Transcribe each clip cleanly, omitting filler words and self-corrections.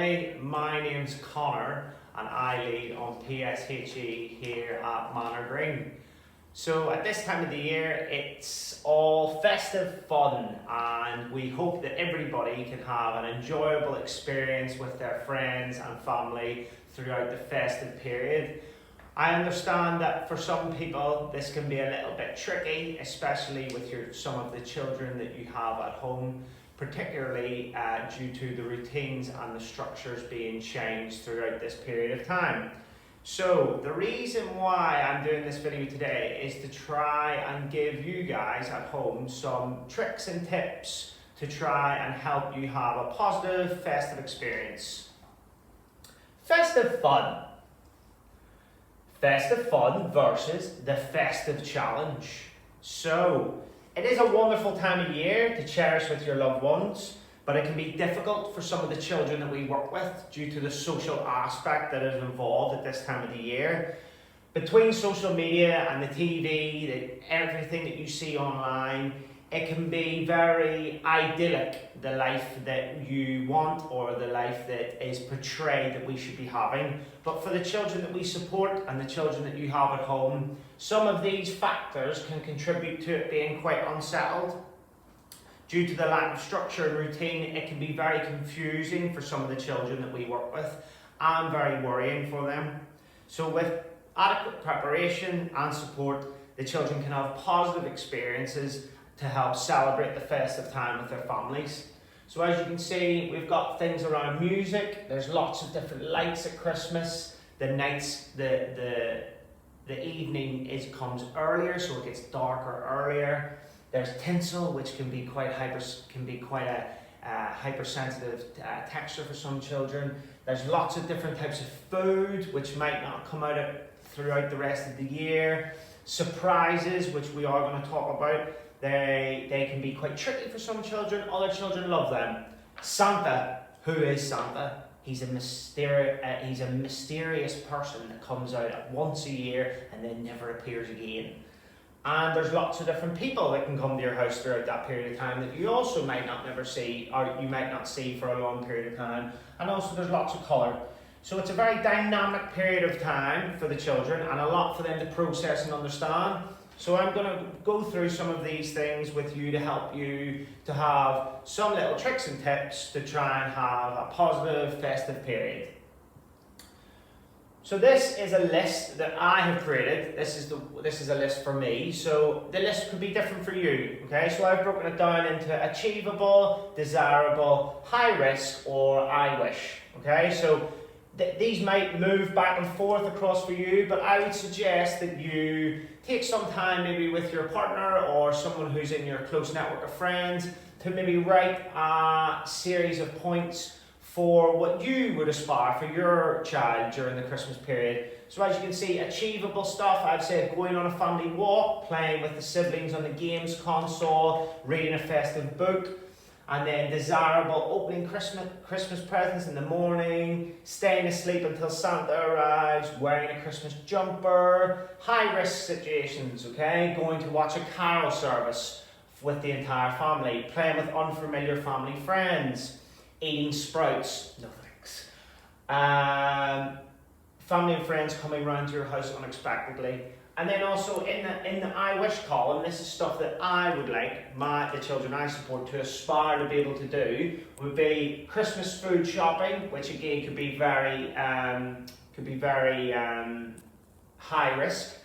family, my name's Conor and I lead on PSHE here at Manor Green. So at this time of the year it's all festive fun and we hope that everybody can have an enjoyable experience with their friends and family throughout the festive period. I understand that for some people this can be a little bit tricky, especially with some of the children that you have at home, particularly due to the routines and the structures being changed throughout this period of time. So the reason why I'm doing this video today is to try and give you guys at home some tricks and tips to try and help you have a positive festive experience. Festive fun. Festive fun versus the festive challenge. So, it is a wonderful time of year to cherish with your loved ones, but it can be difficult for some of the children that we work with due to the social aspect that is involved at this time of the year. Between social media and the TV, everything that you see online, it can be very idyllic, the life that you want or the life that is portrayed that we should be having. But for the children that we support and the children that you have at home, some of these factors can contribute to it being quite unsettled. Due to the lack of structure and routine, it can be very confusing for some of the children that we work with and very worrying for them. So with adequate preparation and support, the children can have positive experiences to help celebrate the festive time with their families. So as you can see, we've got things around music. There's lots of different lights at Christmas. The nights, the evening comes earlier, so it gets darker earlier. There's tinsel, which can be quite a hypersensitive texture for some children. There's lots of different types of food, which might not come out throughout the rest of the year. Surprises, which we are going to talk about. They can be quite tricky for some children. Other children love them. Santa. Who is Santa? He's a mysterious person that comes out once a year and then never appears again. And there's lots of different people that can come to your house throughout that period of time that you also might not never see, or you might not see for a long period of time. And also there's lots of colour. So it's a very dynamic period of time for the children and a lot for them to process and understand. So I'm going to go through some of these things with you to help you to have some little tricks and tips to try and have a positive festive period. So this is a list that I have created. This is a list for me. So the list could be different for you. Okay, so I've broken it down into achievable, desirable, high risk, or I wish. Okay, so these might move back and forth across for you, but I would suggest that you take some time maybe with your partner or someone who's in your close network of friends to maybe write a series of points for what you would aspire for your child during the Christmas period. So as you can see, achievable stuff, I've said going on a family walk, playing with the siblings on the games console, reading a festive book. And then desirable, opening Christmas presents in the morning, staying asleep until Santa arrives, wearing a Christmas jumper, high risk situations, okay? Going to watch a carol service with the entire family, playing with unfamiliar family friends, eating sprouts, no thanks. Family and friends coming round to your house unexpectedly. And then also in the I wish column, this is stuff that I would like the children I support to aspire to be able to do, would be Christmas food shopping, which again could be very high risk,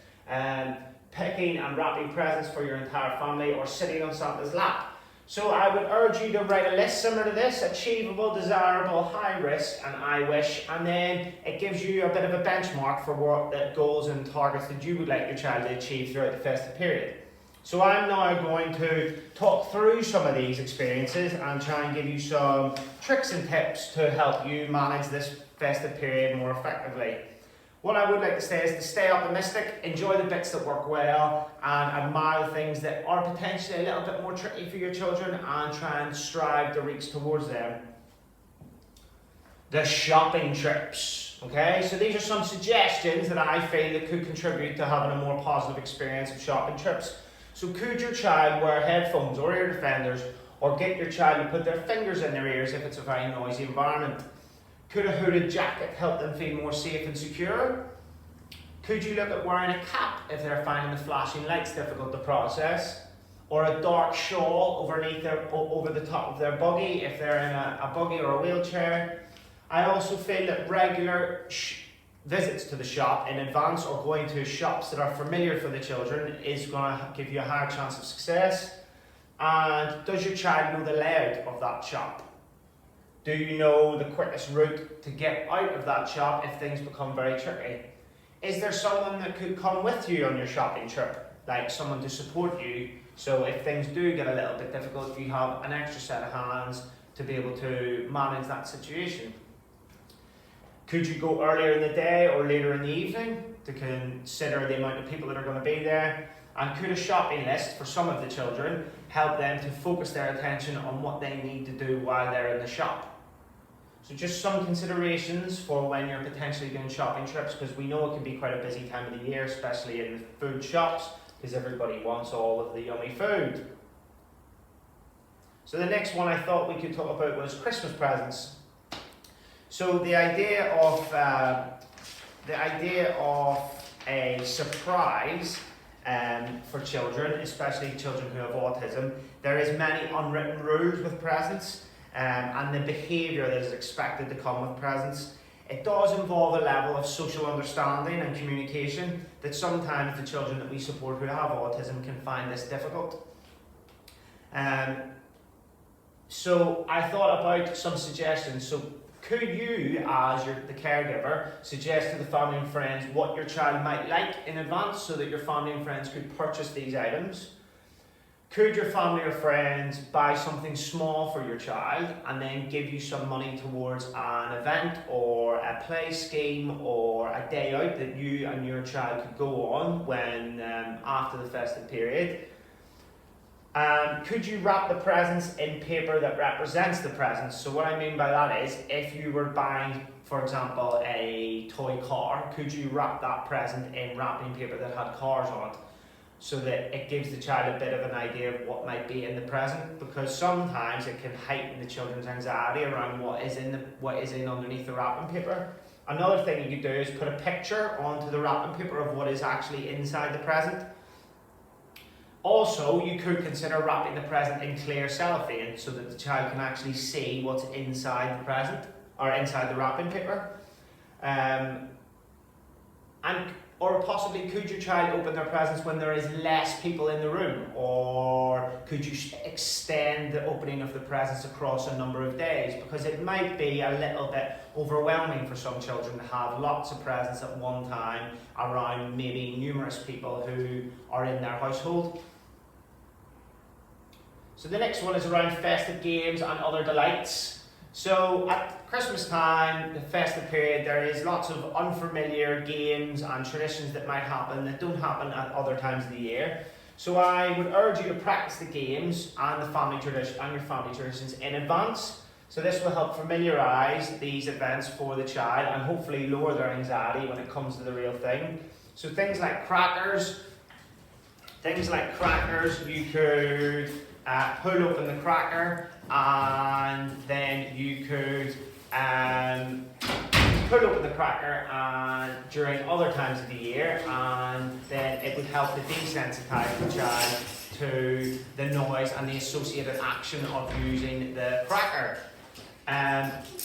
picking and wrapping presents for your entire family, or sitting on Santa's lap. So I would urge you to write a list similar to this: achievable, desirable, high risk, and I wish, and then it gives you a bit of a benchmark for what the goals and targets that you would like your child to achieve throughout the festive period. So I'm now going to talk through some of these experiences and try and give you some tricks and tips to help you manage this festive period more effectively. What I would like to say is to stay optimistic, enjoy the bits that work well, and admire the things that are potentially a little bit more tricky for your children, and try and strive to reach towards them. The shopping trips. Okay, so these are some suggestions that I feel that could contribute to having a more positive experience of shopping trips. So could your child wear headphones or ear defenders, or get your child to put their fingers in their ears if it's a very noisy environment? Could a hooded jacket help them feel more safe and secure? Could you look at wearing a cap if they're finding the flashing lights difficult to process? Or a dark shawl over the top of their buggy if they're in a buggy or a wheelchair? I also feel that regular visits to the shop in advance or going to shops that are familiar for the children is going to give you a higher chance of success. And does your child know the layout of that shop? Do you know the quickest route to get out of that shop if things become very tricky? Is there someone that could come with you on your shopping trip, like someone to support you, so if things do get a little bit difficult, you have an extra set of hands to be able to manage that situation? Could you go earlier in the day or later in the evening to consider the amount of people that are going to be there? And could a shopping list for some of the children help them to focus their attention on what they need to do while they're in the shop? So just some considerations for when you're potentially doing shopping trips, because we know it can be quite a busy time of the year, especially in the food shops, because everybody wants all of the yummy food. So the next one I thought we could talk about was Christmas presents. So the idea of a surprise for children, especially children who have autism, there is many unwritten rules with presents. And the behaviour that is expected to come with presents. It does involve a level of social understanding and communication that sometimes the children that we support who have autism can find this difficult. So I thought about some suggestions. So could you, as the caregiver, suggest to the family and friends what your child might like in advance so that your family and friends could purchase these items? Could your family or friends buy something small for your child and then give you some money towards an event or a play scheme or a day out that you and your child could go on when after the festive period? Could you wrap the presents in paper that represents the presents? So what I mean by that is, if you were buying, for example, a toy car, could you wrap that present in wrapping paper that had cars on it, so that it gives the child a bit of an idea of what might be in the present? Because sometimes it can heighten the children's anxiety around what is in underneath the wrapping paper. Another thing you could do is put a picture onto the wrapping paper of what is actually inside the present. Also, you could consider wrapping the present in clear cellophane so that the child can actually see what's inside the present, or inside the wrapping paper. Or possibly, could your child open their presents when there is less people in the room? Or could you extend the opening of the presents across a number of days? Because it might be a little bit overwhelming for some children to have lots of presents at one time around maybe numerous people who are in their household. So the next one is around festive games and other delights. So at Christmas time, the festive period, there is lots of unfamiliar games and traditions that might happen that don't happen at other times of the year. So I would urge you to practice the games and your family traditions in advance. So this will help familiarise these events for the child and hopefully lower their anxiety when it comes to the real thing. So things like crackers, you could pull open the cracker, and then you could pull open the cracker during other times of the year, and then it would help to desensitise the child to the noise and the associated action of using the cracker.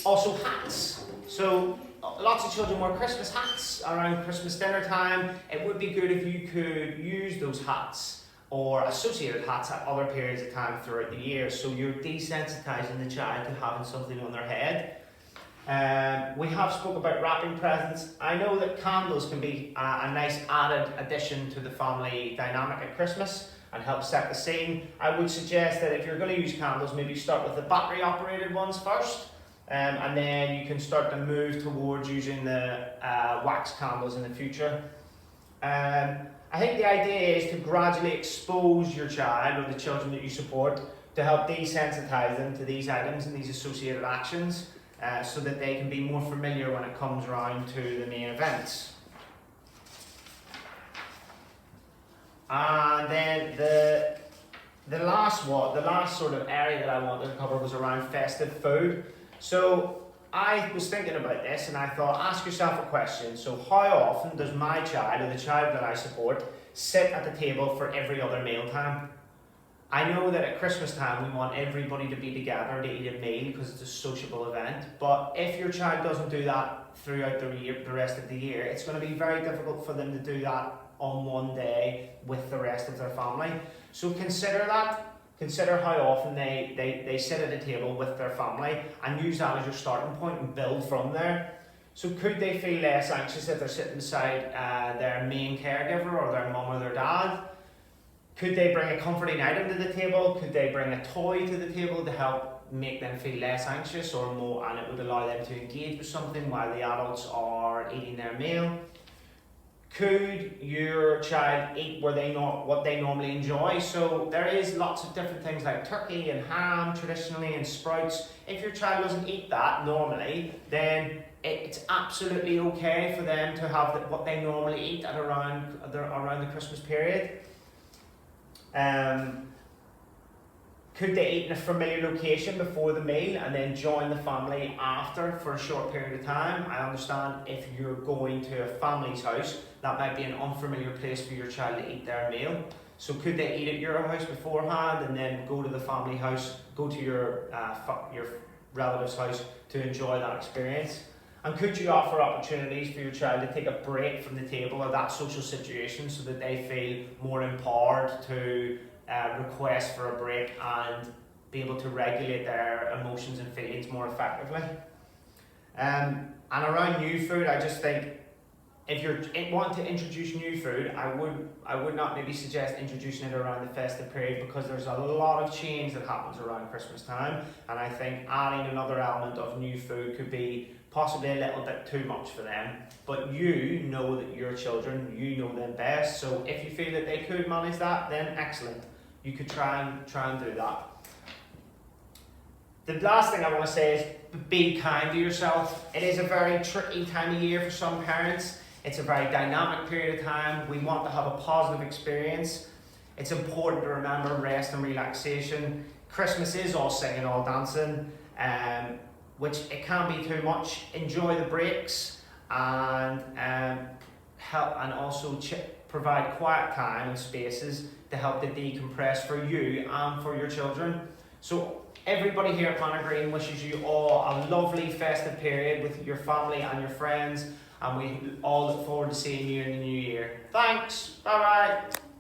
Also hats. So lots of children wear Christmas hats around Christmas dinner time. It would be good if you could use those hats or associated hats at other periods of time throughout the year, so you're desensitising the child to having something on their head. We have spoke about wrapping presents. I know that candles can be a nice added addition to the family dynamic at Christmas and help set the scene. I would suggest that if you're going to use candles, maybe start with the battery operated ones first, and then you can start to move towards using the wax candles in the future. I think the idea is to gradually expose your child or the children that you support to help desensitize them to these items and these associated actions, so that they can be more familiar when it comes around to the main events. And then the last sort of area that I wanted to cover was around festive food. So I was thinking about this and I thought, ask yourself a question. So how often does my child, or the child that I support, sit at the table for every other meal time? I know that at Christmas time we want everybody to be together to eat a meal because it's a sociable event, but if your child doesn't do that throughout the rest of the year, it's going to be very difficult for them to do that on one day with the rest of their family. So consider that. Consider how often they sit at a table with their family and use that as your starting point and build from there. So could they feel less anxious if they're sitting beside their main caregiver or their mum or their dad? Could they bring a comforting item to the table? Could they bring a toy to the table to help make them feel less anxious or more, and it would allow them to engage with something while the adults are eating their meal? Could your child eat what they normally enjoy? So there is lots of different things like turkey and ham traditionally and sprouts. If your child doesn't eat that normally, then it's absolutely okay for them to have what they normally eat at around the Christmas period. Could they eat in a familiar location before the meal and then join the family after for a short period of time? I understand if you're going to a family's house, that might be an unfamiliar place for your child to eat their meal. So could they eat at your house beforehand and then go to the family house, go to your relative's house to enjoy that experience? And could you offer opportunities for your child to take a break from the table or that social situation so that they feel more empowered to request for a break and be able to regulate their emotions and feelings more effectively? And around new food, I just think if you're wanting to introduce new food, I would not maybe suggest introducing it around the festive period because there's a lot of change that happens around Christmas time, and I think adding another element of new food could be possibly a little bit too much for them. But you know that your children, you know them best, so if you feel that they could manage that, then excellent. You could try and do that. The last thing I want to say is be kind to yourself. It is a very tricky time of year for some parents. It's a very dynamic period of time. We want to have a positive experience. It's important to remember rest and relaxation. Christmas is all singing, all dancing, which it can be too much. Enjoy the breaks and help, and also provide quiet time and spaces to help to decompress for you and for your children. So everybody here at Manor Green wishes you all a lovely festive period with your family and your friends, and we all look forward to seeing you in the new year. Thanks, bye bye.